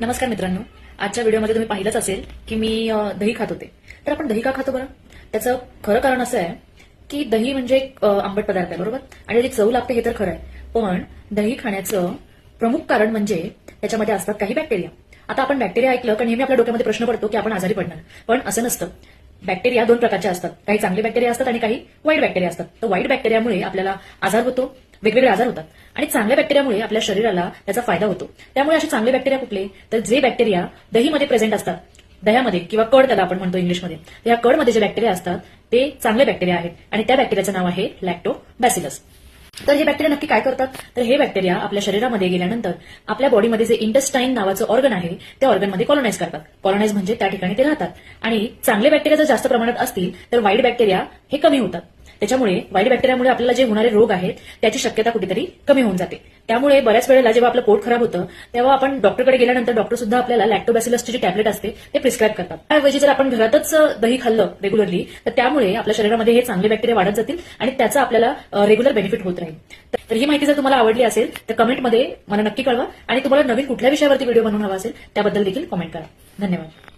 नमस्कार मित्रांनो, आजच्या व्हिडिओमध्ये तुम्ही पाहिलंच असेल की मी दही खात होते. तर आपण दही का खातो बरं? त्याचं खरं कारण असं आहे की दही म्हणजे एक आंबट पदार्थ आहे, बरोबर? आणि त्याची चव लागते हे तर खरं आहे. पण दही खाण्याचं प्रमुख कारण म्हणजे त्याच्यामध्ये असतात काही बॅक्टेरिया. आता आपण बॅक्टेरिया ऐकलं का नेहमी आपल्या डोक्यामध्ये प्रश्न पडतो की आपण आजारी पडणार, पण असं नसतं. बॅक्टेरिया दोन प्रकारचे असतात, काही चांगले बॅक्टेरिया असतात आणि काही वाईट बॅक्टेरिया असतात. तर वाईट बॅक्टेरियामुळे आपल्याला आजार होतो, वेगवेगळे आजार होतात, आणि चांगल्या बॅक्टेरियामुळे आपल्या शरीराला त्याचा फायदा होतो. त्यामुळे असे चांगले बॅक्टेरिया कुठले? तर जे बॅक्टेरिया दहीमध्ये प्रेझेंट असतात, दह्यामध्ये किंवा कड त्याला आपण म्हणतो इंग्लिशमध्ये. या कडमध्ये जे बॅक्टेरिया असतात ते चांगले बॅक्टेरिया आहेत आणि त्या बॅक्टेरियाचं नाव आहे लॅक्टोबॅसिलस. तर हे बॅक्टेरिया नक्की काय करतात? तर हे बॅक्टेरिया आपल्या शरीरामध्ये गेल्यानंतर आपल्या बॉडीमध्ये जे इंटेस्टाईन नावाचं ऑर्गन आहे त्या ऑर्गनमध्ये कॉलोनाइज करतात. कॉलोनाइज म्हणजे त्या ठिकाणी ते राहतात. आणि चांगले बॅक्टेरिया जर जास्त प्रमाणात असतील तर वाईट बॅक्टेरिया हे कमी होतात. त्याच्यामुळे वाईट बॅक्टेरियामुळे आपल्याला जे होणारे रोग आहेत त्याची शक्यता कुठेतरी कमी होऊन जाते. त्यामुळे बऱ्याच वेळेला जेव्हा आपलं पोट खराब होतं तेव्हा आपण डॉक्टरकडे गेल्यानंतर डॉक्टर सुद्धा आपल्याला लॅक्टोबॅसिलसची जी टॅब्लेट असते ते प्रिस्क्राईब करतात. त्याऐवजी जर आपण घरातच दही खाल्लं रेग्युलरली तर त्यामुळे आपल्या शरीरामध्ये हे चांगले बॅक्टेरिया वाढत जातील आणि त्याचा आपल्याला रेग्युलर बेनिफिट होत राहील. तर ही माहिती जर तुम्हाला आवडली असेल तर कमेंटमध्ये मला नक्की कळवा आणि तुम्हाला नवीन कुठल्या विषयावरती व्हिडिओ बनवून हवा असेल त्याबद्दल देखील कमेंट करा. धन्यवाद.